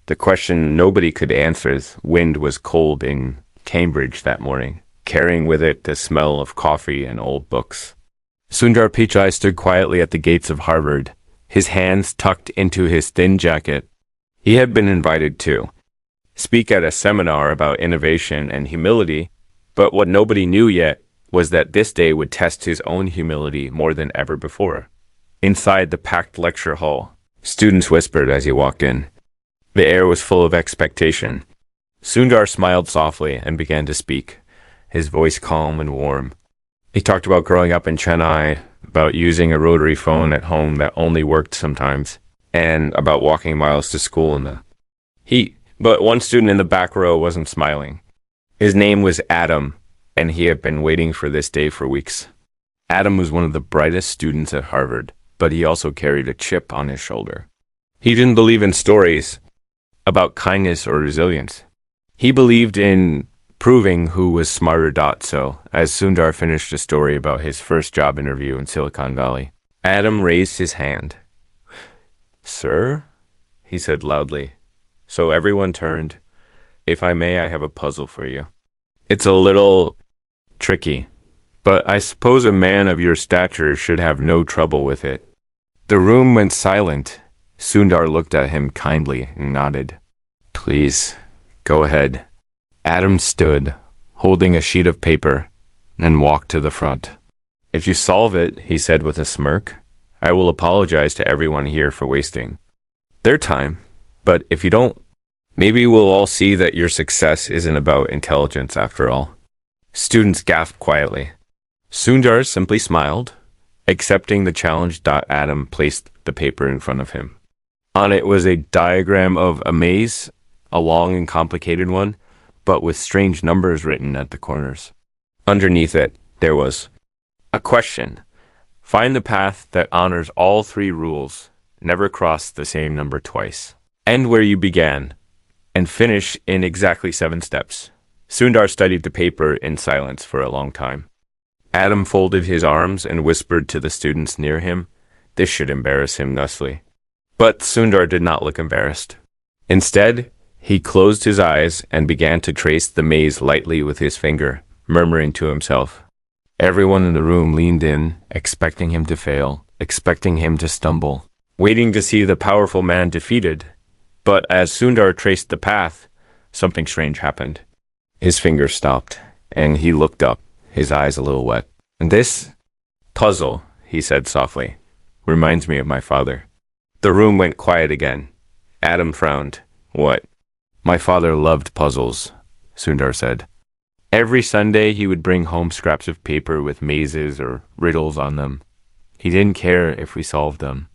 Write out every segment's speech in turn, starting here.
The question nobody could answer is wind was cold in Cambridge that morning, carrying with it the smell of coffee and old books. Sundar Pichai stood quietly at the gates of Harvard, his hands tucked into his thin jacket. He had been invited to speak at a seminar about innovation and humility, but what nobody knew yet was that this day would test his own humility more than ever before. Inside the packed lecture hall, students whispered as he walked in. The air was full of expectation. Sundar smiled softly and began to speak, his voice calm and warm. He talked about growing up in Chennai, about using a rotary phone at home that only worked sometimes, and about walking miles to school in the heat. But one student in the back row wasn't smiling. His name was Adam, and he had been waiting for this day for weeks. Adam was one of the brightest students at Harvard, but he also carried a chip on his shoulder. He didn't believe in stories about kindness or resilience. He believed in proving who was smarter. So, as Sundar finished a story about his first job interview in Silicon Valley, Adam raised his hand. "Sir?" he said loudly. So everyone turned. "If I may, I have a puzzle for you. It's a little tricky, but I suppose a man of your stature should have no trouble with it." The room went silent. Sundar looked at him kindly and nodded. "Please, go ahead." Adam stood, holding a sheet of paper, and walked to the front. "If you solve it," he said with a smirk, "I will apologize to everyone here for wasting their time. But if you don't, maybe we'll all see that your success isn't about intelligence after all." Students gasped quietly. Sundar simply smiled, accepting the challenge. Adam placed the paper in front of him. On it was a diagram of a maze, a long and complicated one, but with strange numbers written at the corners. Underneath it, there was a question. Find the path that honors all three rules. Never cross the same number twice. End where you began, and finish in exactly 7 steps. Sundar studied the paper in silence for a long time. Adam folded his arms and whispered to the students near him. This should embarrass him thusly. But Sundar did not look embarrassed. Instead, he closed his eyes and began to trace the maze lightly with his finger, murmuring to himself. Everyone in the room leaned in, expecting him to fail, expecting him to stumble, waiting to see the powerful man defeated. But as Sundar traced the path, something strange happened. His finger stopped, and he looked up, his eyes a little wet. "This puzzle," he said softly, "reminds me of my father." The room went quiet again. Adam frowned. "What?" "My father loved puzzles," Sundar said. Every Sunday he would bring home scraps of paper with mazes or riddles on them. He didn't care if we solved them.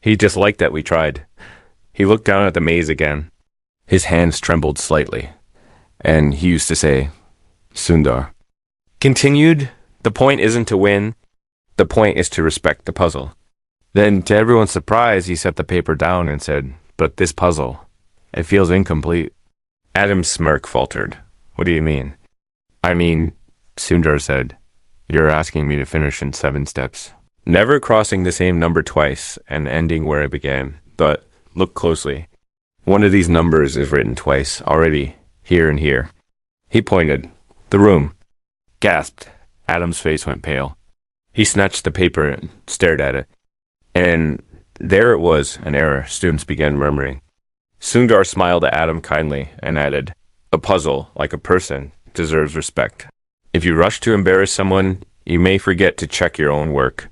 He just liked that we tried. He looked down at the maze again. His hands trembled slightly. And he used to say, "Sundar." Continued, "The point isn't to win. The point is to respect the puzzle." Then, to everyone's surprise, he set the paper down and said, "But this puzzle, it feels incomplete." Adam's smirk faltered. "What do you mean?" "I mean," Sundar said, "you're asking me to finish in 7 steps. Never crossing the same number twice and ending where I began. But look closely. One of these numbers is written twice already, here and here." He pointed. The room gasped. Adam's face went pale. He snatched the paper and stared at it. And there it was, an error. Students began murmuring. Sundar smiled at Adam kindly and added, "A puzzle, like a person, deserves respect. If you rush to embarrass someone, you may forget to check your own work."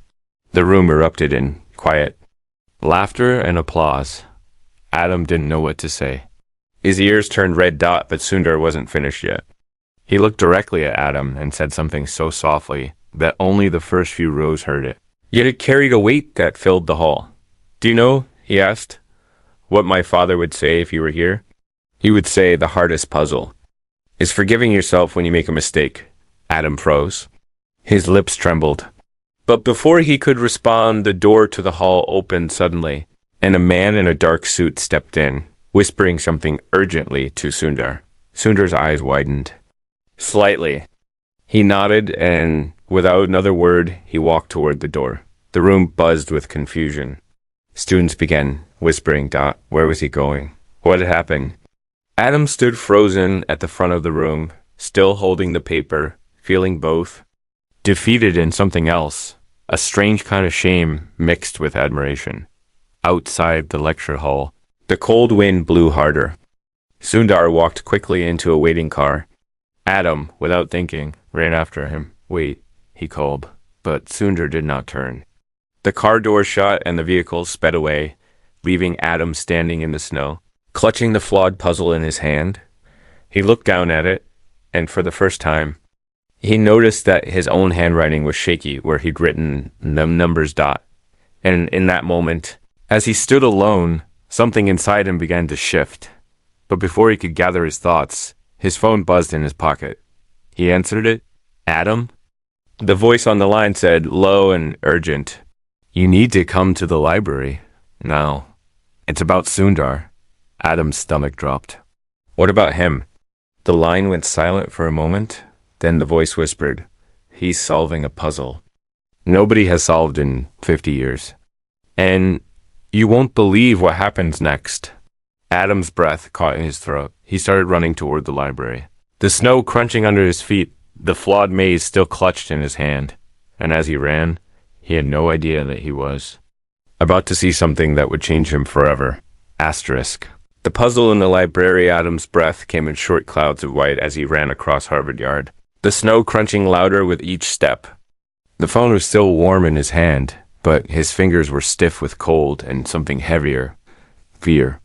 The room erupted in quiet laughter and applause. Adam didn't know what to say. His ears turned red, but Sundar wasn't finished yet. He looked directly at Adam and said something so softly that only the first few rows heard it. Yet it carried a weight that filled the hall. "Do you know," he asked, "what my father would say if you were here? He would say the hardest puzzle is forgiving yourself when you make a mistake." Adam froze. His lips trembled. But before he could respond, the door to the hall opened suddenly, and a man in a dark suit stepped in, whispering something urgently to Sundar. Sundar's eyes widened slightly. He nodded, and without another word, he walked toward the door. The room buzzed with confusion. Students began whispering, "Where was he going? What had happened? Adam stood frozen at the front of the room, still holding the paper, feeling both defeated and something else, a strange kind of shame mixed with admiration. Outside the lecture hall, the cold wind blew harder. Sundar walked quickly into a waiting car. Adam, without thinking, ran after him. "Wait," he called, but Sundar did not turn. The car door shut and the vehicle sped away, leaving Adam standing in the snow, clutching the flawed puzzle in his hand. He looked down at it, and for the first time, he noticed that his own handwriting was shaky where he'd written the numbers dot. And in that moment, as he stood alone, something inside him began to shift. But before he could gather his thoughts, his phone buzzed in his pocket. He answered it. "Adam?" The voice on the line said, low and urgent, "You need to come to the library now. It's about Sundar." Adam's stomach dropped. "What about him?" The line went silent for a moment. Then the voice whispered, "He's solving a puzzle nobody has solved in 50 years. And you won't believe what happens next." Adam's breath caught in his throat. He started running toward the library, the snow crunching under his feet, the flawed maze still clutched in his hand. And as he ran, he had no idea that he was about to see something that would change him forever. Asterisk. The puzzle in the library. Adam's breath came in short clouds of white as he ran across Harvard Yard, the snow crunching louder with each step. The phone was still warm in his hand, but his fingers were stiff with cold and something heavier, fear.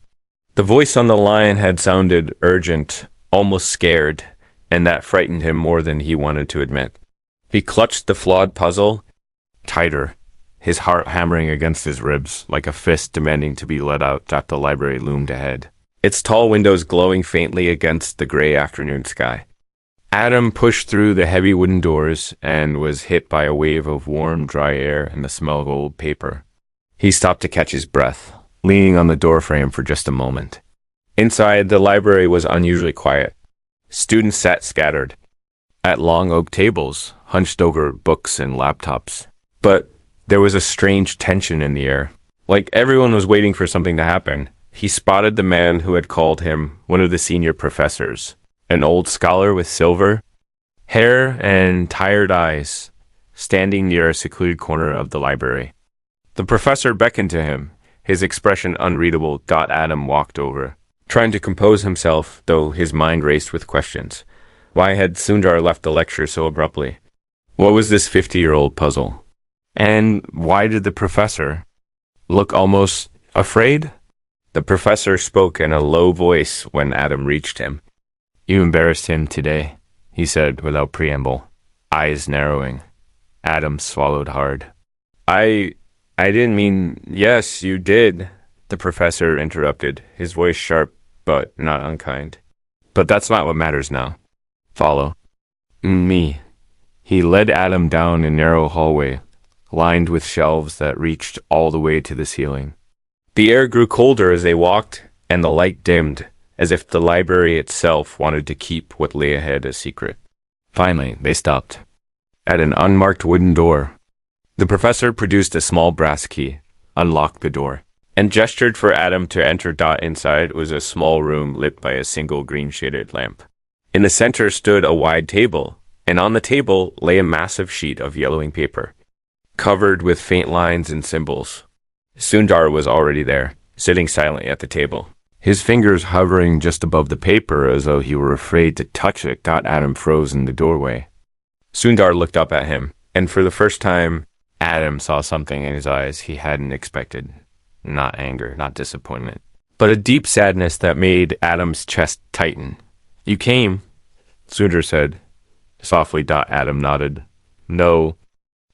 The voice on the line had sounded urgent, almost scared, and that frightened him more than he wanted to admit. He clutched the flawed puzzle tighter, his heart hammering against his ribs like a fist demanding to be let out. That the library loomed ahead, its tall windows glowing faintly against the gray afternoon sky. Adam pushed through the heavy wooden doors and was hit by a wave of warm, dry air and the smell of old paper. He stopped to catch his breath, leaning on the doorframe for just a moment. Inside, the library was unusually quiet. Students sat scattered at long oak tables, hunched over books and laptops. But there was a strange tension in the air, like everyone was waiting for something to happen. He spotted the man who had called him one of the senior professors, an old scholar with silver hair and tired eyes, standing near a secluded corner of the library. The professor beckoned to him, his expression unreadable. Adam walked over, trying to compose himself, though his mind raced with questions. Why had Sundar left the lecture so abruptly? What was this 50-year-old puzzle? And why did the professor look almost afraid? The professor spoke in a low voice when Adam reached him. "You embarrassed him today," he said without preamble, eyes narrowing. Adam swallowed hard. I didn't mean..." "Yes, you did," the professor interrupted, his voice sharp but not unkind. "But that's not what matters now. Follow me." He led Adam down a narrow hallway, lined with shelves that reached all the way to the ceiling. The air grew colder as they walked, and the light dimmed, as if the library itself wanted to keep what lay ahead a secret. Finally, they stopped at an unmarked wooden door. The professor produced a small brass key, unlocked the door, and gestured for Adam to enter. Inside was a small room lit by a single green-shaded lamp. In the center stood a wide table, and on the table lay a massive sheet of yellowing paper, covered with faint lines and symbols. Sundar was already there, sitting silently at the table, his fingers hovering just above the paper as though he were afraid to touch it. Adam froze in the doorway. Sundar looked up at him, and for the first time, Adam saw something in his eyes he hadn't expected. Not anger, not disappointment, but a deep sadness that made Adam's chest tighten. "You came," Sundar said softly. Adam nodded. "No."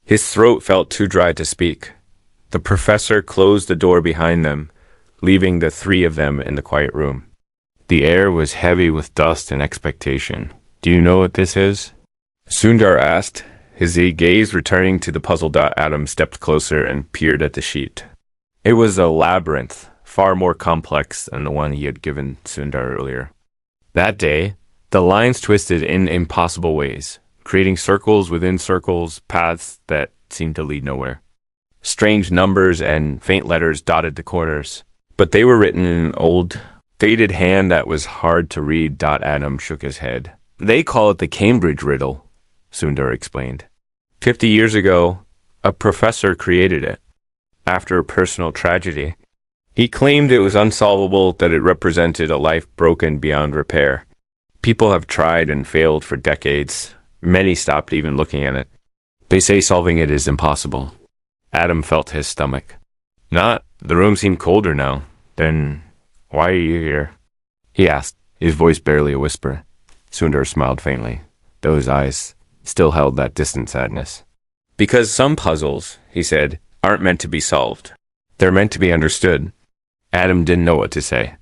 His throat felt too dry to speak. The professor closed the door behind them, leaving the three of them in the quiet room. The air was heavy with dust and expectation. "Do you know what this is?" Sundar asked, his gaze returning to the puzzle. Adam stepped closer and peered at the sheet. It was a labyrinth, far more complex than the one he had given Sundar earlier. That day, the lines twisted in impossible ways, creating circles within circles, paths that seemed to lead nowhere. Strange numbers and faint letters dotted the corners, but they were written in old, Faded hand that was hard to read. Adam shook his head. They call it the Cambridge riddle, Sundar explained. 50 years ago, a professor created it. After a personal tragedy, he claimed it was unsolvable, that it represented a life broken beyond repair. People have tried and failed for decades. Many stopped even looking at it. They say solving it is impossible. Adam felt his stomach. Not. The room seemed colder now. Then why are you here? He asked, his voice barely a whisper. Sundar smiled faintly, though his eyes still held that distant sadness. Because some puzzles, he said, aren't meant to be solved. They're meant to be understood. Adam didn't know what to say.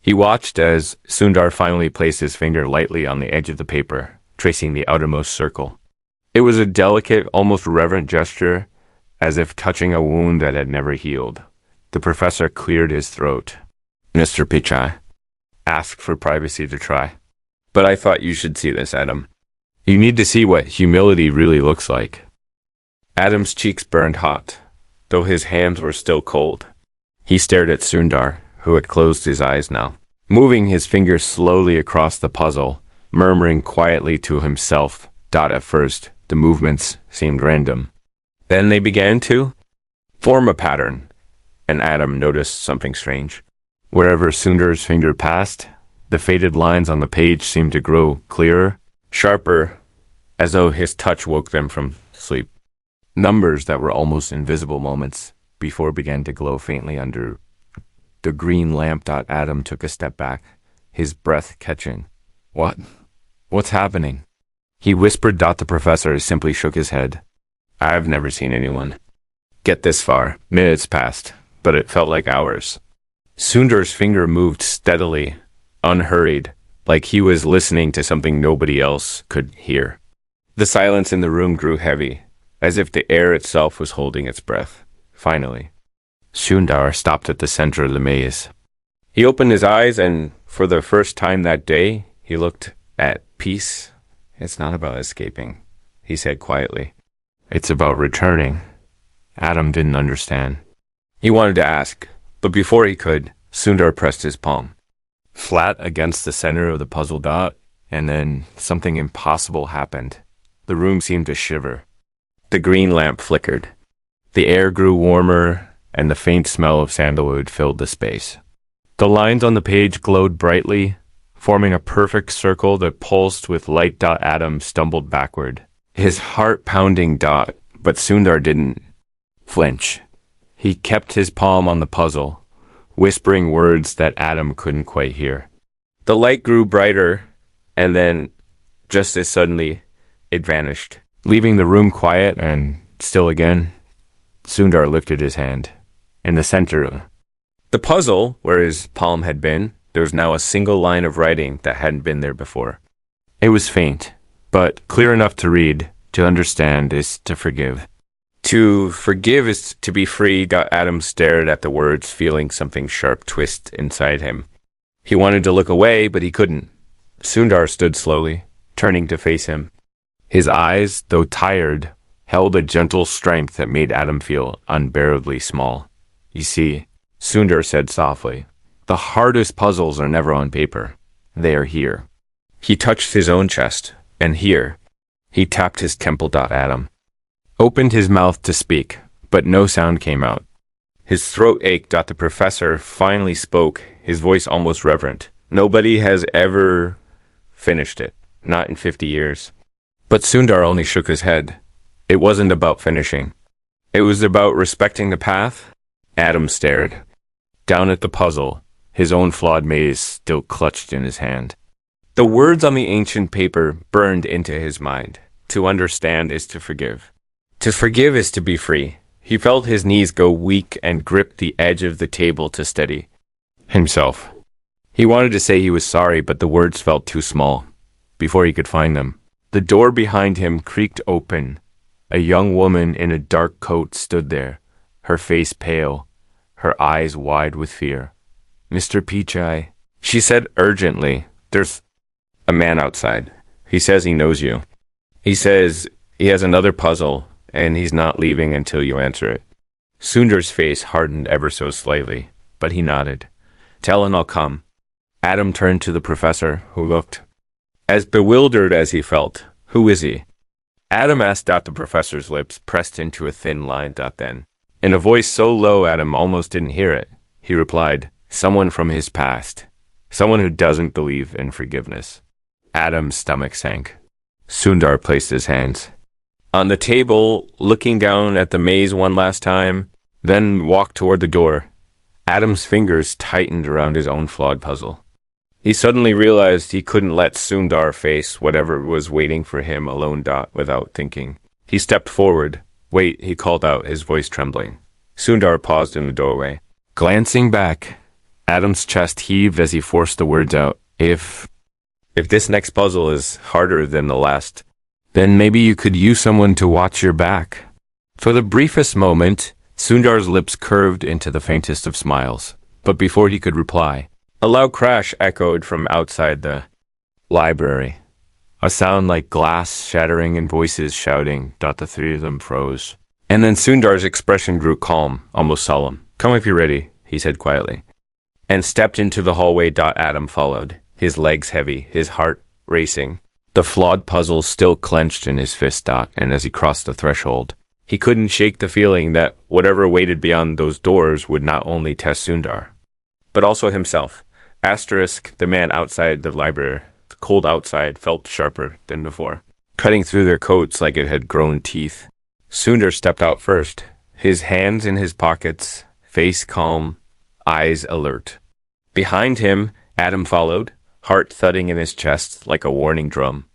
He watched as Sundar finally placed his finger lightly on the edge of the paper, tracing the outermost circle. It was a delicate, almost reverent gesture, as if touching a wound that had never healed. The professor cleared his throat. Mr. Pichai, asked for privacy to try. But I thought you should see this, Adam. You need to see what humility really looks like. Adam's cheeks burned hot, though his hands were still cold. He stared at Sundar, who had closed his eyes now, moving his fingers slowly across the puzzle, murmuring quietly to himself. At first, the movements seemed random. Then they began to form a pattern, and Adam noticed something strange. Wherever Sundar's finger passed, the faded lines on the page seemed to grow clearer, sharper, as though his touch woke them from sleep. Numbers that were almost invisible moments before began to glow faintly under the green lamp. Adam took a step back, his breath catching. What's happening? He whispered. The professor simply shook his head. I've never seen anyone get this far. Minutes passed, but it felt like hours. Sundar's finger moved steadily, unhurried, like he was listening to something nobody else could hear. The silence in the room grew heavy, as if the air itself was holding its breath. Finally, Sundar stopped at the center of the maze. He opened his eyes, and for the first time that day, he looked at peace. It's not about escaping, he said quietly. It's about returning. Adam didn't understand. He wanted to ask, but before he could, Sundar pressed his palm flat against the center of the puzzle. And then something impossible happened. The room seemed to shiver. The green lamp flickered. The air grew warmer, and the faint smell of sandalwood filled the space. The lines on the page glowed brightly, forming a perfect circle that pulsed with light. Adam stumbled backward, his heart pounding. But Sundar didn't flinch. He kept his palm on the puzzle, whispering words that Adam couldn't quite hear. The light grew brighter, and then, just as suddenly, it vanished, leaving the room quiet and still again. Sundar lifted his hand. In the center of the puzzle, where his palm had been, there was now a single line of writing that hadn't been there before. It was faint, but clear enough to read. To understand is to forgive. To forgive is to be free. Adam stared at the words, feeling something sharp twist inside him. He wanted to look away, but he couldn't. Sundar stood slowly, turning to face him. His eyes, though tired, held a gentle strength that made Adam feel unbearably small. You see, Sundar said softly, the hardest puzzles are never on paper. They are here. He touched his own chest, and here. He tapped his temple. Adam opened his mouth to speak, but no sound came out. His throat ached. The professor finally spoke, his voice almost reverent. Nobody has ever finished it, not in 50 years. But Sundar only shook his head. It wasn't about finishing. It was about respecting the path. Adam stared down at the puzzle, his own flawed maze still clutched in his hand. The words on the ancient paper burned into his mind. To understand is to forgive. To forgive is to be free. He felt his knees go weak and gripped the edge of the table to steady himself. He wanted to say he was sorry, but the words felt too small. Before he could find them, the door behind him creaked open. A young woman in a dark coat stood there, her face pale, her eyes wide with fear. Mr. Pichai, she said urgently, there's a man outside. He says he knows you. He says he has another puzzle, and he's not leaving until you answer it. Sundar's face hardened ever so slightly, but he nodded. Tell and I'll come. Adam turned to the professor, who looked as bewildered as he felt. Who is he? Adam asked. The professor's lips pressed into a thin line. Then, in a voice so low Adam almost didn't hear it, he replied, someone from his past. Someone who doesn't believe in forgiveness. Adam's stomach sank. Sundar placed his hands on the table, looking down at the maze one last time, then walked toward the door. Adam's fingers tightened around his own flawed puzzle. He suddenly realized he couldn't let Sundar face whatever was waiting for him alone. Without thinking, he stepped forward. Wait, he called out, his voice trembling. Sundar paused in the doorway. Glancing back, Adam's chest heaved as he forced the words out. If this next puzzle is harder than the last, then maybe you could use someone to watch your back. For the briefest moment, Sundar's lips curved into the faintest of smiles. But before he could reply, a loud crash echoed from outside the library. A sound like glass shattering and voices shouting. The three of them froze. And then Sundar's expression grew calm, almost solemn. Come if you're ready, he said quietly, and stepped into the hallway. Adam followed, his legs heavy, his heart racing, the flawed puzzle still clenched in his fist. And as he crossed the threshold, he couldn't shake the feeling that whatever waited beyond those doors would not only test Sundar, but also himself. The man outside the library. The cold outside felt sharper than before, cutting through their coats like it had grown teeth. Sundar stepped out first, his hands in his pockets, face calm, eyes alert. Behind him, Adam followed, heart thudding in his chest like a warning drum.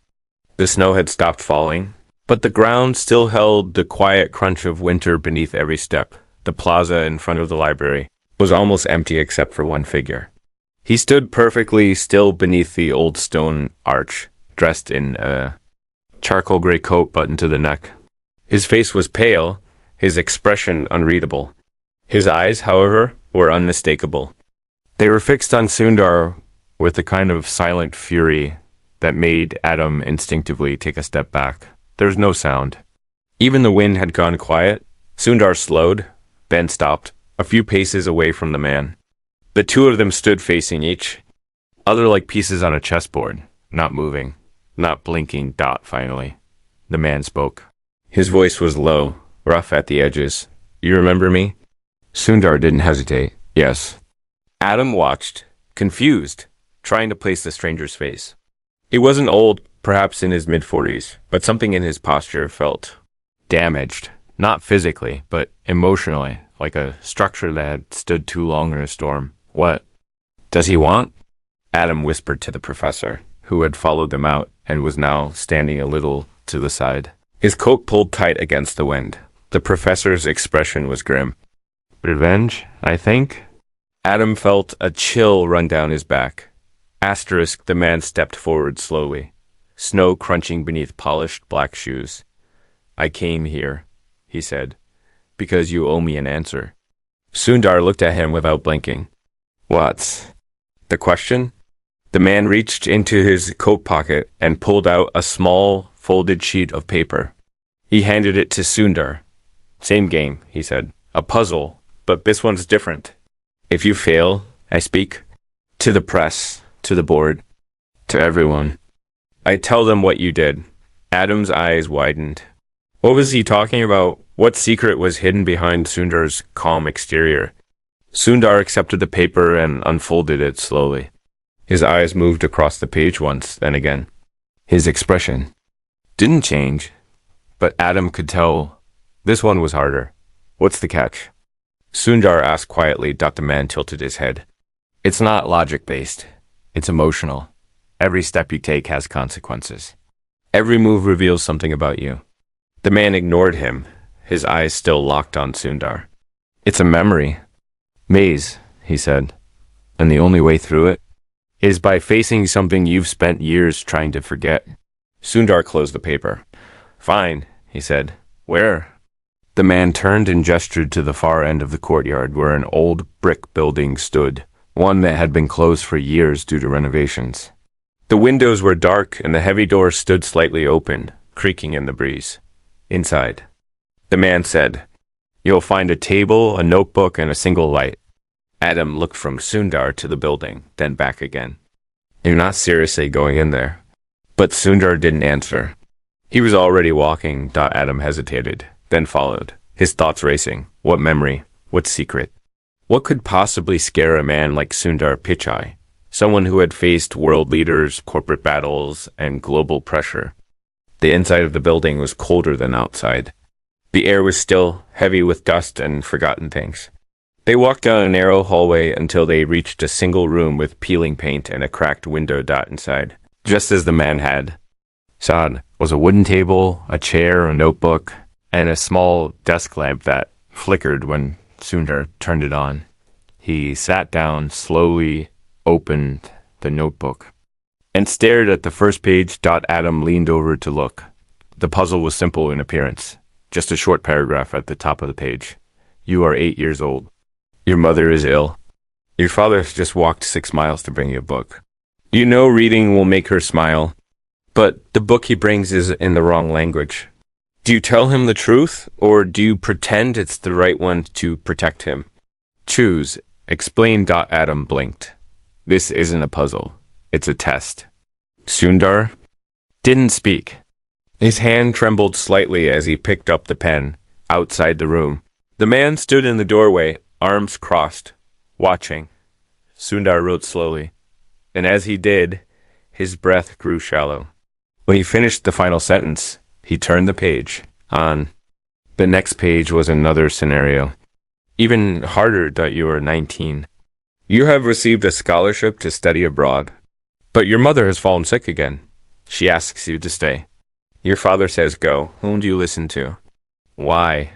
The snow had stopped falling, but the ground still held the quiet crunch of winter beneath every step. The plaza in front of the library was almost empty except for one figure. He stood perfectly still beneath the old stone arch, dressed in a charcoal gray coat buttoned to the neck. His face was pale, his expression unreadable. His eyes, however, were unmistakable. They were fixed on Sundar with a kind of silent fury that made Adam instinctively take a step back. There was no sound. Even the wind had gone quiet. Sundar slowed, then stopped, a few paces away from the man. The two of them stood facing each other like pieces on a chessboard, not moving, not blinking. Finally, the man spoke. His voice was low, rough at the edges. You remember me? Sundar didn't hesitate. Yes. Adam watched, confused, trying to place the stranger's face. He wasn't old, perhaps in his mid-40s, but something in his posture felt damaged, not physically, but emotionally, like a structure that had stood too long in a storm. What does he want? Adam whispered to the professor, who had followed them out and was now standing a little to the side. His coat pulled tight against the wind. The professor's expression was grim. Revenge, I think? Adam felt a chill run down his back. The man stepped forward slowly, snow crunching beneath polished black shoes. I came here, he said, because you owe me an answer. Sundar looked at him without blinking. What's the question? The man reached into his coat pocket and pulled out a small, folded sheet of paper. He handed it to Sundar. Same game, he said. A puzzle, but this one's different. If you fail, I speak to the press, to the board, to everyone. I tell them what you did. Adam's eyes widened. What was he talking about? What secret was hidden behind Sundar's calm exterior? Sundar accepted the paper and unfolded it slowly. His eyes moved across the page once, then again. His expression didn't change, but Adam could tell this one was harder. What's the catch? Sundar asked quietly. The man tilted his head. It's not logic-based. It's emotional. Every step you take has consequences. Every move reveals something about you. The man ignored him, his eyes still locked on Sundar. It's a memory. Maze, he said. And the only way through it is by facing something you've spent years trying to forget. Sundar closed the paper. Fine, he said. Where? The man turned and gestured to the far end of the courtyard where an old brick building stood, one that had been closed for years due to renovations. The windows were dark and the heavy door stood slightly open, creaking in the breeze. Inside, the man said, You'll find a table, a notebook, and a single light. Adam looked from Sundar to the building, then back again. You're not seriously going in there? But Sundar didn't answer. He was already walking. Adam hesitated, then followed, his thoughts racing. What memory? What secret? What could possibly scare a man like Sundar Pichai, someone who had faced world leaders, corporate battles, and global pressure? The inside of the building was colder than outside. The air was still, heavy with dust and forgotten things. They walked down a narrow hallway until they reached a single room with peeling paint and a cracked window inside, just as the man had. Inside was a wooden table, a chair, a notebook, and a small desk lamp that flickered when Sundar turned it on. He sat down, slowly opened the notebook, and stared at the first page. Adam leaned over to look. The puzzle was simple in appearance, just a short paragraph at the top of the page. You are 8 years old. Your mother is ill. Your father has just walked 6 miles to bring you a book. You know reading will make her smile, but the book he brings is in the wrong language. Do you tell him the truth, or do you pretend it's the right one to protect him? Choose. Explain. Adam blinked. This isn't a puzzle. It's a test. Sundar didn't speak. His hand trembled slightly as he picked up the pen outside the room. The man stood in the doorway, arms crossed, watching. Sundar wrote slowly, and as he did, his breath grew shallow. When he finished the final sentence, he turned the page. On the next page was another scenario, even harder. You are 19. You have received a scholarship to study abroad, but your mother has fallen sick again. She asks you to stay. Your father says go. Whom do you listen to? Why?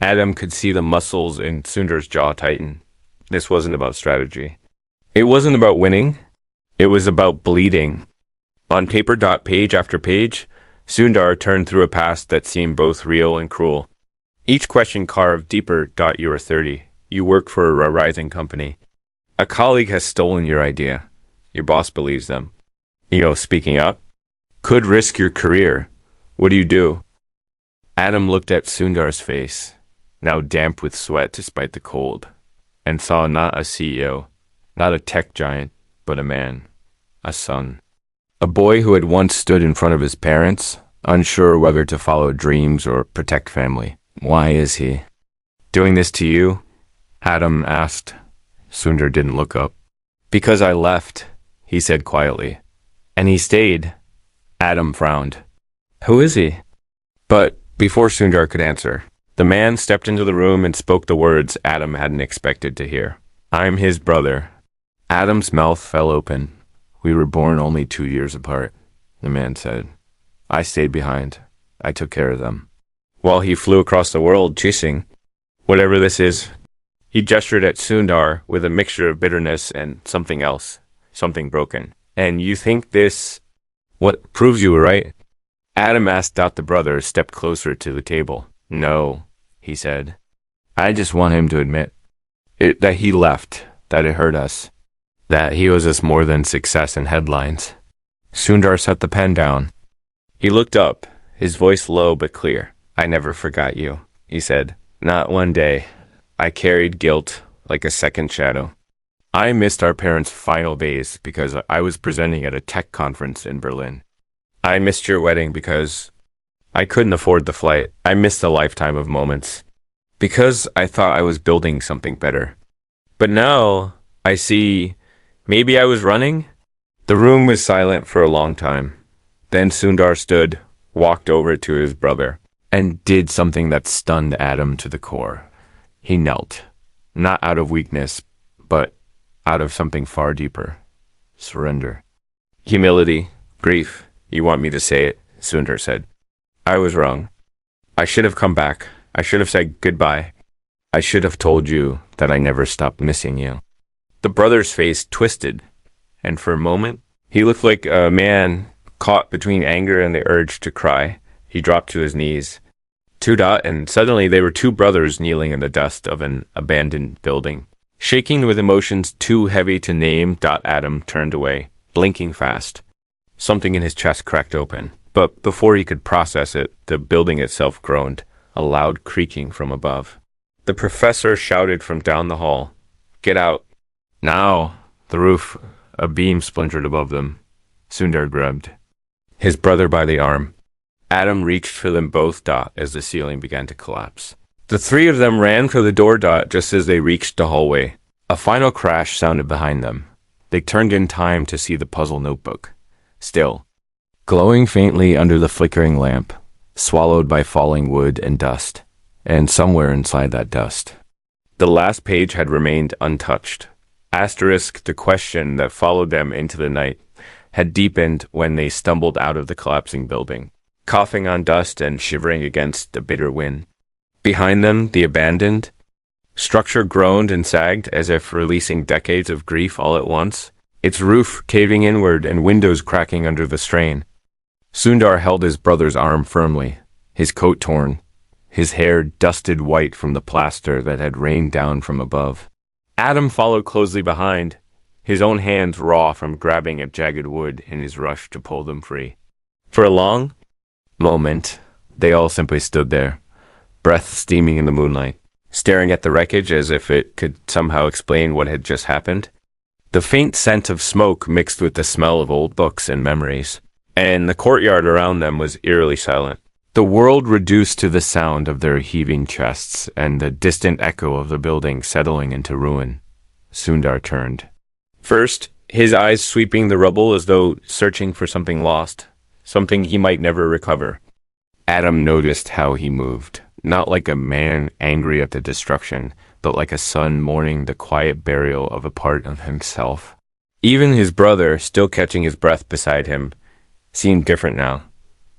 Adam could see the muscles in Sundar's jaw tighten. This wasn't about strategy. It wasn't about winning. It was about bleeding. On paper. Page after page, Sundar turned through a past that seemed both real and cruel. Each question carved deeper. You are 30. You work for a rising company. A colleague has stolen your idea. Your boss believes them. Speaking up could risk your career. What do you do? Adam looked at Sundar's face, now damp with sweat despite the cold, and saw not a CEO, not a tech giant, but a man, a son. A boy who had once stood in front of his parents, unsure whether to follow dreams or protect family. Why is he doing this to you? Adam asked. Sundar didn't look up. Because I left, he said quietly. And he stayed. Adam frowned. Who is he? But before Sundar could answer, the man stepped into the room and spoke the words Adam hadn't expected to hear. I'm his brother. Adam's mouth fell open. We were born only 2 years apart, the man said. I stayed behind. I took care of them. While he flew across the world chasing whatever this is. He gestured at Sundar with a mixture of bitterness and something else, something broken. And you think this, what proves you were right? Adam asked. The brother stepped closer to the table. No, he said. I just want him to admit that he left, that it hurt us, that he owes us more than success and headlines. Sundar set the pen down. He looked up, his voice low but clear. I never forgot you, he said. Not one day. I carried guilt like a second shadow. I missed our parents' final days because I was presenting at a tech conference in Berlin. I missed your wedding because I couldn't afford the flight. I missed a lifetime of moments because I thought I was building something better. But now I see maybe I was running. The room was silent for a long time. Then Sundar stood, walked over to his brother, and did something that stunned Adam to the core. He knelt, not out of weakness, but out of something far deeper. Surrender. Humility, grief. You want me to say it, Sundar said. I was wrong. I should have come back. I should have said goodbye. I should have told you that I never stopped missing you. The brother's face twisted, and for a moment, he looked like a man caught between anger and the urge to cry. He dropped to his knees. And suddenly they were two brothers kneeling in the dust of an abandoned building. Shaking with emotions too heavy to name. Adam turned away, blinking fast. Something in his chest cracked open, but before he could process it, the building itself groaned, a loud creaking from above. The professor shouted from down the hall, Get out, Now, the roof, a beam splintered above them. Sundar grabbed his brother by the arm. Adam reached for them both, as the ceiling began to collapse. The three of them ran for the door, just as they reached the hallway. A final crash sounded behind them. They turned in time to see the puzzle notebook, still, glowing faintly under the flickering lamp, swallowed by falling wood and dust, and somewhere inside that dust, the last page had remained untouched. The question that followed them into the night had deepened when they stumbled out of the collapsing building, coughing on dust and shivering against a bitter wind. Behind them, the abandoned structure groaned and sagged as if releasing decades of grief all at once, its roof caving inward and windows cracking under the strain. Sundar held his brother's arm firmly, his coat torn, his hair dusted white from the plaster that had rained down from above. Adam followed closely behind, his own hands raw from grabbing at jagged wood in his rush to pull them free. For a long moment, they all simply stood there, breath steaming in the moonlight, staring at the wreckage as if it could somehow explain what had just happened. The faint scent of smoke mixed with the smell of old books and memories, and the courtyard around them was eerily silent. The world reduced to the sound of their heaving chests and the distant echo of the building settling into ruin. Sundar turned. First, his eyes sweeping the rubble as though searching for something lost, something he might never recover. Adam noticed how he moved, not like a man angry at the destruction, but like a son mourning the quiet burial of a part of himself. Even his brother, still catching his breath beside him, seemed different now.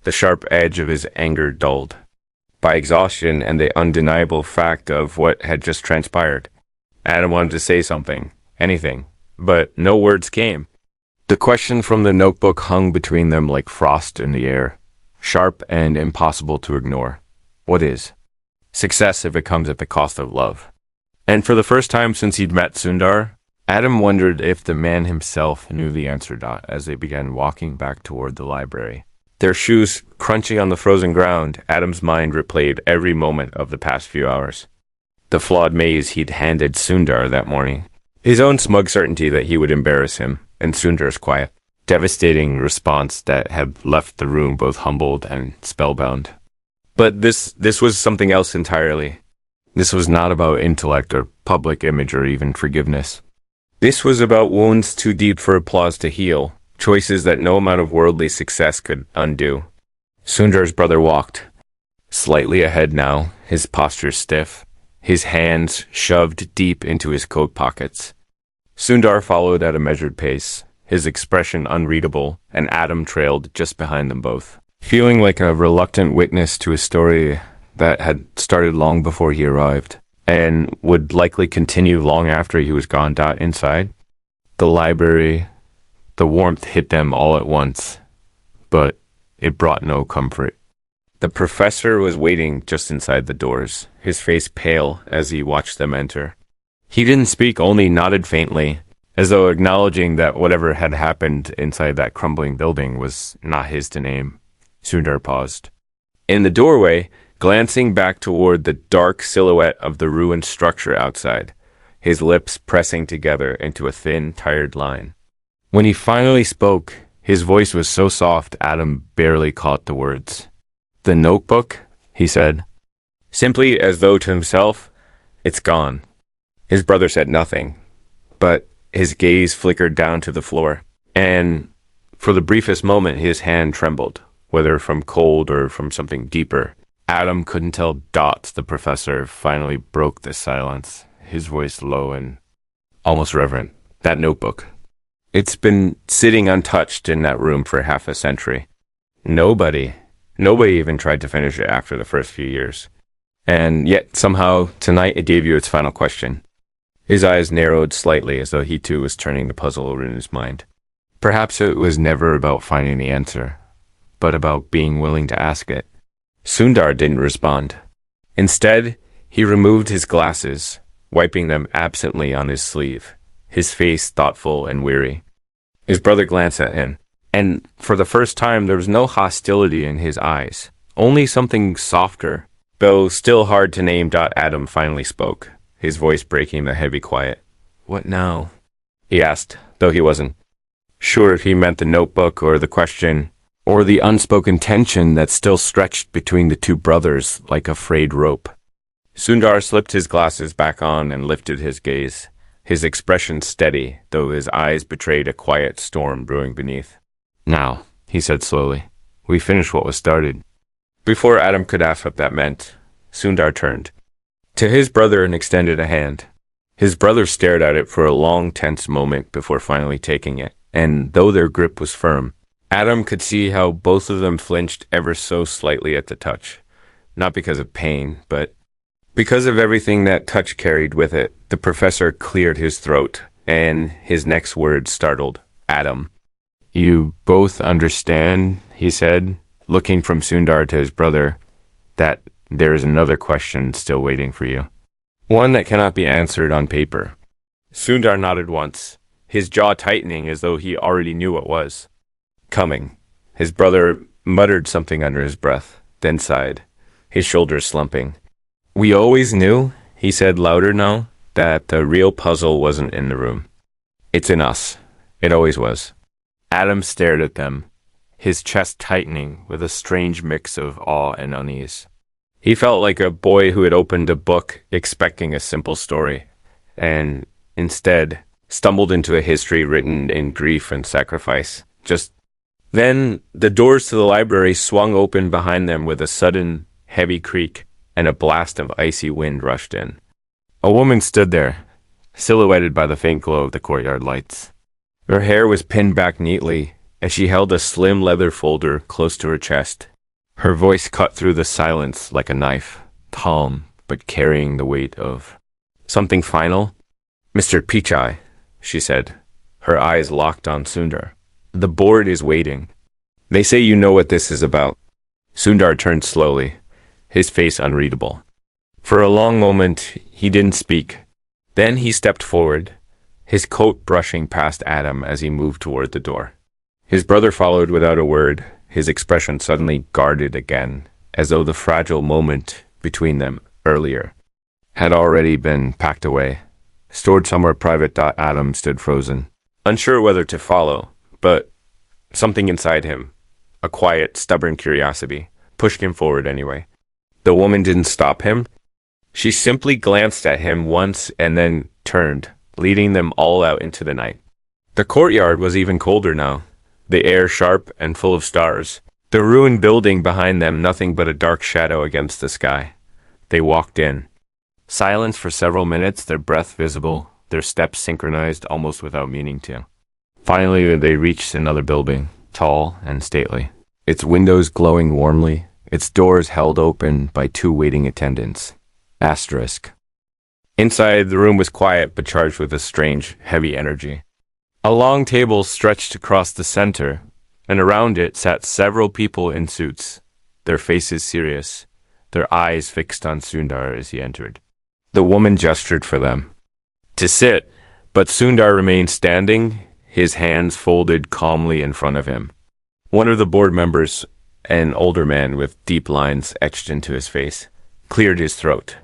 The sharp edge of his anger dulled by exhaustion and the undeniable fact of what had just transpired. Adam wanted to say something, anything, but no words came. The question from the notebook hung between them like frost in the air, sharp and impossible to ignore. What is success if it comes at the cost of love? And for the first time since he'd met Sundar, Adam wondered if the man himself knew the answer, as they began walking back toward the library. Their shoes crunching on the frozen ground, Adam's mind replayed every moment of the past few hours. The flawed maze he'd handed Sundar that morning, his own smug certainty that he would embarrass him, and Sundar's quiet, devastating response that had left the room both humbled and spellbound. But this was something else entirely. This was not about intellect or public image or even forgiveness. This was about wounds too deep for applause to heal, choices that no amount of worldly success could undo. Sundar's brother walked, slightly ahead now, his posture stiff, his hands shoved deep into his coat pockets. Sundar followed at a measured pace, his expression unreadable, and Adam trailed just behind them both, feeling like a reluctant witness to a story that had started long before he arrived, and would likely continue long after he was gone. Inside the library, the warmth hit them all at once, but it brought no comfort. The professor was waiting just inside the doors, his face pale as he watched them enter. He didn't speak, only nodded faintly, as though acknowledging that whatever had happened inside that crumbling building was not his to name. Sundar paused. In the doorway, glancing back toward the dark silhouette of the ruined structure outside, his lips pressing together into a thin, tired line. When he finally spoke, his voice was so soft Adam barely caught the words. "The notebook," he said, simply as though to himself, "It's gone." His brother said nothing, but his gaze flickered down to the floor, and for the briefest moment his hand trembled, whether from cold or from something deeper. Adam couldn't tell. The professor finally broke the silence, his voice low and almost reverent. "That notebook. It's been sitting untouched in that room for half a century. Nobody even tried to finish it after the first few years. And yet, somehow, tonight it gave you its final question." His eyes narrowed slightly as though he too was turning the puzzle over in his mind. Perhaps it was never about finding the answer, but about being willing to ask it. Sundar didn't respond. Instead, he removed his glasses, wiping them absently on his sleeve, his face thoughtful and weary. His brother glanced at him, and for the first time there was no hostility in his eyes, only something softer, though still hard to name. Adam finally spoke, his voice breaking the heavy quiet. "What now?" he asked, though he wasn't sure if he meant the notebook or the question, or the unspoken tension that still stretched between the two brothers like a frayed rope. Sundar slipped his glasses back on and lifted his gaze, his expression steady, though his eyes betrayed a quiet storm brewing beneath. "Now," he said slowly, "we finish what was started." Before Adam could ask what that meant, Sundar turned to his brother and extended a hand. His brother stared at it for a long, tense moment before finally taking it, and though their grip was firm, Adam could see how both of them flinched ever so slightly at the touch. Not because of pain, but because of everything that touch carried with it. The professor cleared his throat, and his next words startled Adam. "You both understand," he said, looking from Sundar to his brother, "that there is another question still waiting for you. One that cannot be answered on paper." Sundar nodded once, his jaw tightening as though he already knew what was coming. His brother muttered something under his breath, then sighed, his shoulders slumping. "We always knew," he said louder now, "that the real puzzle wasn't in the room. It's in us. It always was." Adam stared at them, his chest tightening with a strange mix of awe and unease. He felt like a boy who had opened a book expecting a simple story, and instead stumbled into a history written in grief and sacrifice. Then the doors to the library swung open behind them with a sudden, heavy creak, and a blast of icy wind rushed in. A woman stood there, silhouetted by the faint glow of the courtyard lights. Her hair was pinned back neatly as she held a slim leather folder close to her chest. Her voice cut through the silence like a knife, calm but carrying the weight of something final. "Mr. Pichai," she said, her eyes locked on Sundar. "The board is waiting. They say you know what this is about." Sundar turned slowly, his face unreadable. For a long moment, he didn't speak. Then he stepped forward, his coat brushing past Adam as he moved toward the door. His brother followed without a word, his expression suddenly guarded again, as though the fragile moment between them earlier had already been packed away, stored somewhere private. Adam stood frozen, unsure whether to follow, but something inside him, a quiet, stubborn curiosity, pushed him forward anyway. The woman didn't stop him. She simply glanced at him once and then turned, leading them all out into the night. The courtyard was even colder now, the air sharp and full of stars. The ruined building behind them nothing but a dark shadow against the sky. They walked in. Silence for several minutes, their breath visible, their steps synchronized almost without meaning to. Finally, they reached another building, tall and stately, its windows glowing warmly, its doors held open by two waiting attendants. Asterisk. Inside, the room was quiet but charged with a strange, heavy energy. A long table stretched across the center, and around it sat several people in suits, their faces serious, their eyes fixed on Sundar as he entered. The woman gestured for them to sit, but Sundar remained standing, his hands folded calmly in front of him. One of the board members, an older man with deep lines etched into his face, cleared his throat.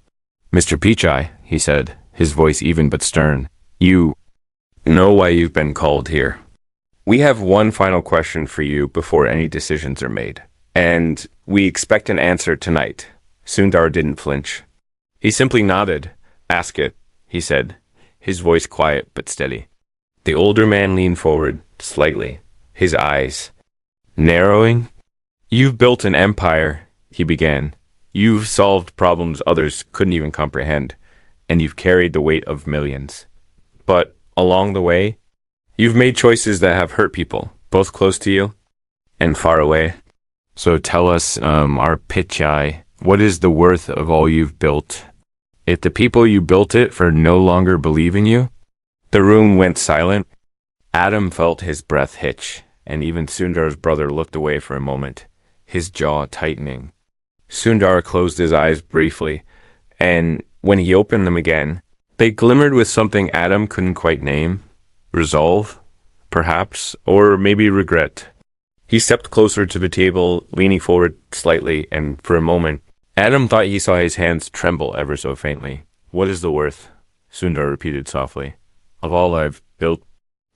"Mr. Pichai," he said, his voice even but stern, "you know why you've been called here. We have one final question for you before any decisions are made, and we expect an answer tonight." Sundar didn't flinch. He simply nodded. "Ask it," he said, his voice quiet but steady. The older man leaned forward slightly, his eyes narrowing. "You've built an empire," he began. "You've solved problems others couldn't even comprehend, and you've carried the weight of millions. But along the way, you've made choices that have hurt people, both close to you and far away. So tell us, our Pichai, what is the worth of all you've built? If the people you built it for no longer believe in you?" The room went silent. Adam felt his breath hitch, and even Sundar's brother looked away for a moment, his jaw tightening. Sundar closed his eyes briefly, and when he opened them again, they glimmered with something Adam couldn't quite name. Resolve, perhaps, or maybe regret. He stepped closer to the table, leaning forward slightly, and for a moment, Adam thought he saw his hands tremble ever so faintly. "What is the worth?" Sundar repeated softly. "Of all I've built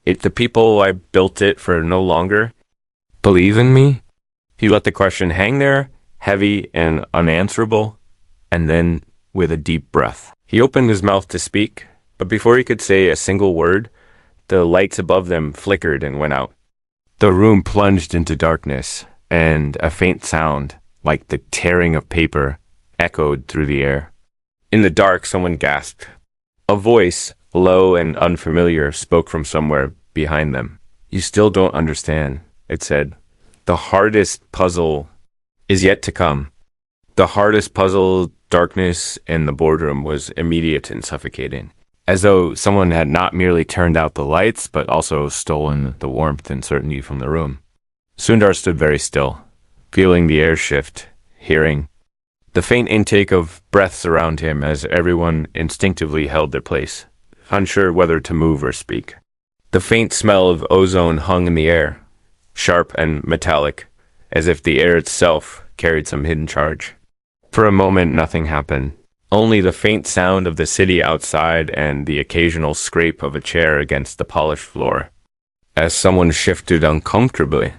It the people I built it for no longer believe in me? He let the question hang there, heavy and unanswerable, and then, with a deep breath, he opened his mouth to speak, but before he could say a single word, the lights above them flickered and went out. The room plunged into darkness, and a faint sound, like the tearing of paper, echoed through the air. In the dark, someone gasped. A voice, low and unfamiliar, spoke from somewhere behind them. "You still don't understand," it said. "The hardest puzzle is yet to come." The hardest puzzle, darkness in the boardroom was immediate and suffocating, as though someone had not merely turned out the lights, but also stolen the warmth and certainty from the room. Sundar stood very still, feeling the air shift, hearing the faint intake of breaths around him as everyone instinctively held their place, unsure whether to move or speak. The faint smell of ozone hung in the air, sharp and metallic, as if the air itself carried some hidden charge. For a moment, nothing happened. Only the faint sound of the city outside and the occasional scrape of a chair against the polished floor, as someone shifted uncomfortably.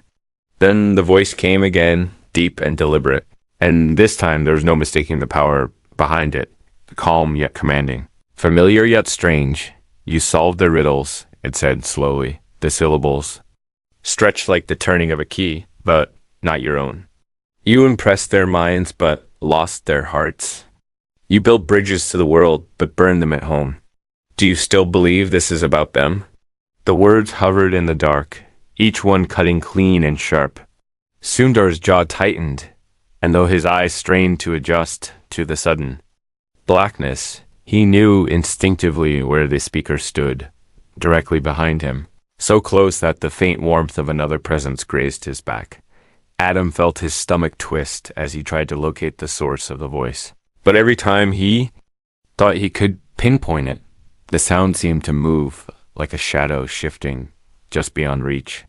Then the voice came again, deep and deliberate, and this time there was no mistaking the power behind it, calm yet commanding. "Familiar yet strange, you solved the riddles," it said slowly, the syllables stretched like the turning of a key, but not your own. "You impressed their minds, but lost their hearts. You built bridges to the world, but burned them at home. Do you still believe this is about them?" The words hovered in the dark, each one cutting clean and sharp. Sundar's jaw tightened, and though his eyes strained to adjust to the sudden blackness, he knew instinctively where the speaker stood, directly behind him, so close that the faint warmth of another presence grazed his back. Adam felt his stomach twist as he tried to locate the source of the voice. But every time he thought he could pinpoint it, the sound seemed to move like a shadow shifting just beyond reach.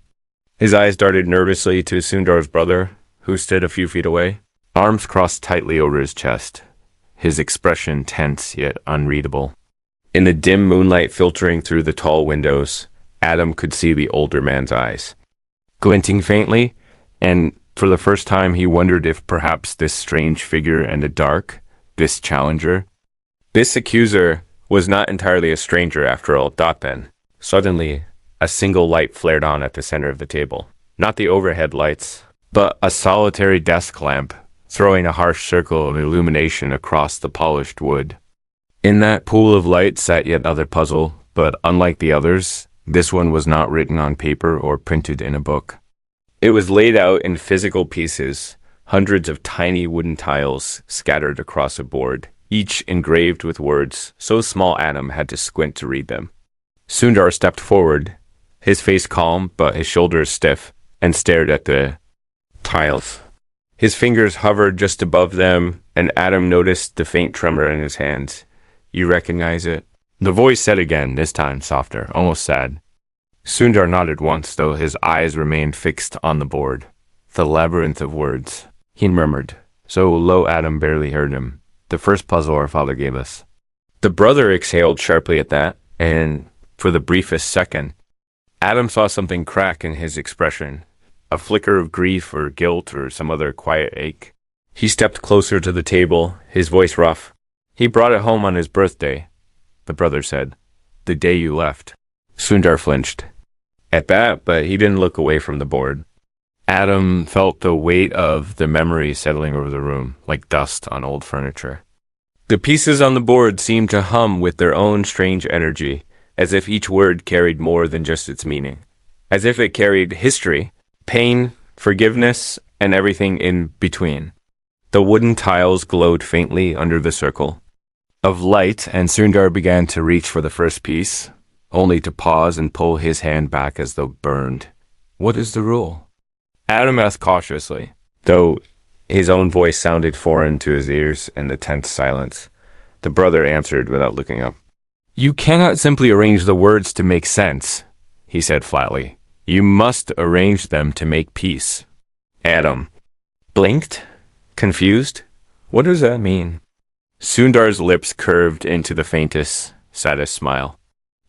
His eyes darted nervously to Sundar's brother, who stood a few feet away, arms crossed tightly over his chest, his expression tense yet unreadable. In the dim moonlight filtering through the tall windows, Adam could see the older man's eyes, glinting faintly, and for the first time he wondered if perhaps this strange figure in the dark, this challenger, this accuser, was not entirely a stranger after all, thought Ben. Suddenly, a single light flared on at the center of the table. Not the overhead lights, but a solitary desk lamp, throwing a harsh circle of illumination across the polished wood. In that pool of light sat yet another puzzle, but unlike the others, this one was not written on paper or printed in a book. It was laid out in physical pieces, hundreds of tiny wooden tiles scattered across a board, each engraved with words so small Adam had to squint to read them. Sundar stepped forward, his face calm but his shoulders stiff, and stared at the tiles. His fingers hovered just above them, and Adam noticed the faint tremor in his hands. "You recognize it?" The voice said again, this time softer, almost sad. Sundar nodded once, though his eyes remained fixed on the board. "The labyrinth of words," he murmured, so low Adam barely heard him. "The first puzzle our father gave us." The brother exhaled sharply at that, and for the briefest second, Adam saw something crack in his expression, a flicker of grief or guilt or some other quiet ache. He stepped closer to the table, his voice rough. "He brought it home on his birthday," the brother said. "The day you left." Sundar flinched at that, but he didn't look away from the board. Adam felt the weight of the memory settling over the room, like dust on old furniture. The pieces on the board seemed to hum with their own strange energy, as if each word carried more than just its meaning, as if it carried history, pain, forgiveness, and everything in between. The wooden tiles glowed faintly under the circle of light, and Sundar began to reach for the first piece, only to pause and pull his hand back as though burned. "What is the rule?" Adam asked cautiously, though his own voice sounded foreign to his ears in the tense silence. The brother answered without looking up. "You cannot simply arrange the words to make sense," he said flatly. "You must arrange them to make peace." Adam blinked, confused. "What does that mean?" Sundar's lips curved into the faintest, saddest smile.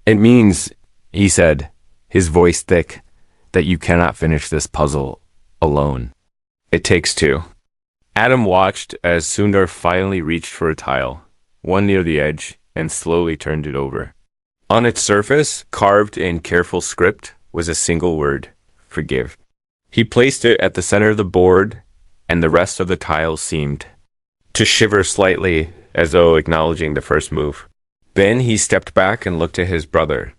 "It means," he said, his voice thick, that you cannot finish this puzzle alone. It takes two. Adam watched as Sundar finally reached for a tile, one near the edge, and slowly turned it over. On its surface, carved in careful script, was a single word: forgive. He placed it at the center of the board, and the rest of the tiles seemed to shiver slightly, as though acknowledging the first move. Then he stepped back and looked at his brother.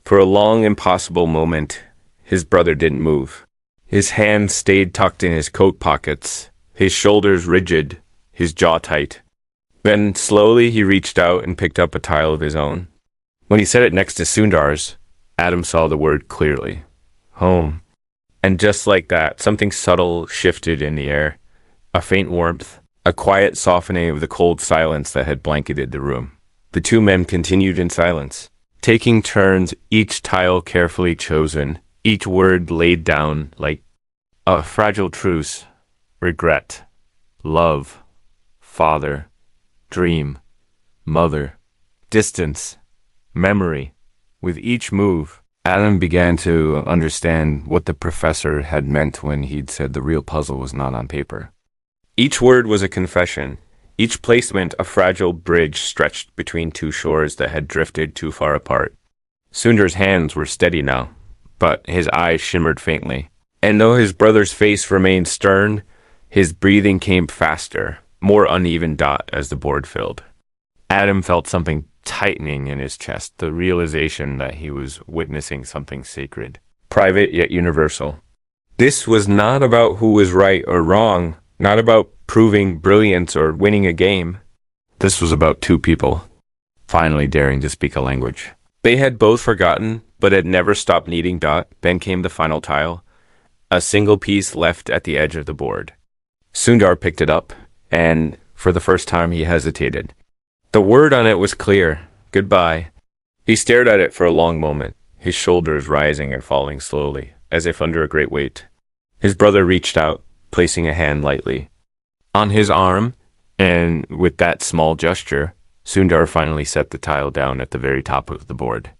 For a long, impossible moment, his brother didn't move. His hands stayed tucked in his coat pockets, his shoulders rigid, his jaw tight. Then slowly he reached out and picked up a tile of his own. When he set it next to Sundar's, Adam saw the word clearly: home. And just like that, something subtle shifted in the air. A faint warmth, a quiet softening of the cold silence that had blanketed the room. The two men continued in silence, taking turns, each tile carefully chosen, each word laid down like a fragile truce. Regret, love, father, dream, mother, distance, memory. With each move, Adam began to understand what the professor had meant when he'd said the real puzzle was not on paper. Each word was a confession, each placement a fragile bridge stretched between two shores that had drifted too far apart. Sundar's hands were steady now, but his eyes shimmered faintly. And though his brother's face remained stern, his breathing came faster, more uneven dot as the board filled. Adam felt something tightening in his chest, the realization that he was witnessing something sacred, private yet universal. This was not about who was right or wrong, not about proving brilliance or winning a game. This was about two people, finally daring to speak a language. They had both forgotten, but had never stopped needing dot. Then came the final tile, a single piece left at the edge of the board. Sundar picked it up, and for the first time he hesitated. The word on it was clear: goodbye. He stared at it for a long moment, his shoulders rising and falling slowly, as if under a great weight. His brother reached out, placing a hand lightly on his arm, and with that small gesture, Sundar finally set the tile down at the very top of the board.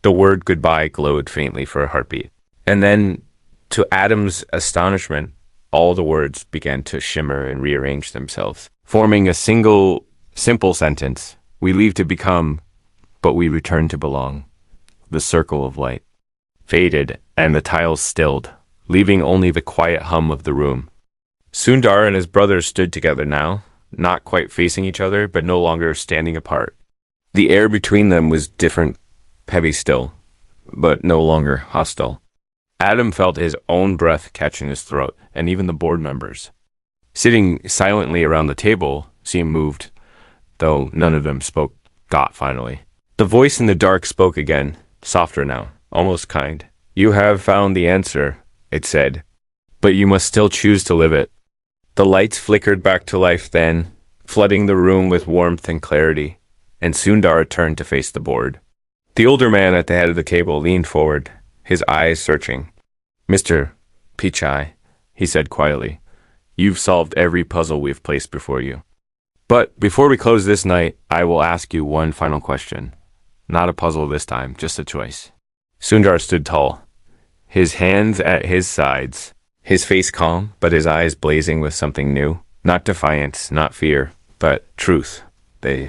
The word goodbye glowed faintly for a heartbeat, and then, to Adam's astonishment, all the words began to shimmer and rearrange themselves, forming a single, simple sentence. We leave to become, but we return to belong. The circle of light faded, and the tiles stilled, leaving only the quiet hum of the room. Sundar and his brother stood together now, not quite facing each other, but no longer standing apart. The air between them was different, heavy still, but no longer hostile. Adam felt his own breath catch in his throat, and even the board members, sitting silently around the table, seemed moved, though none of them spoke. Got finally. The voice in the dark spoke again, softer now, almost kind. You have found the answer, it said, but you must still choose to live it. The lights flickered back to life then, flooding the room with warmth and clarity, and Sundar turned to face the board. The older man at the head of the table leaned forward, his eyes searching. Mr. Pichai, he said quietly, you've solved every puzzle we've placed before you. But before we close this night, I will ask you one final question. Not a puzzle this time, just a choice. Sundar stood tall, his hands at his sides, his face calm, but his eyes blazing with something new. Not defiance, not fear, but truth. The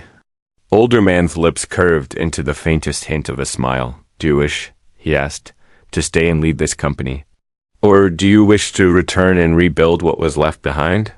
older man's lips curved into the faintest hint of a smile. Do you wish, he asked, to stay and lead this company? Or do you wish to return and rebuild what was left behind?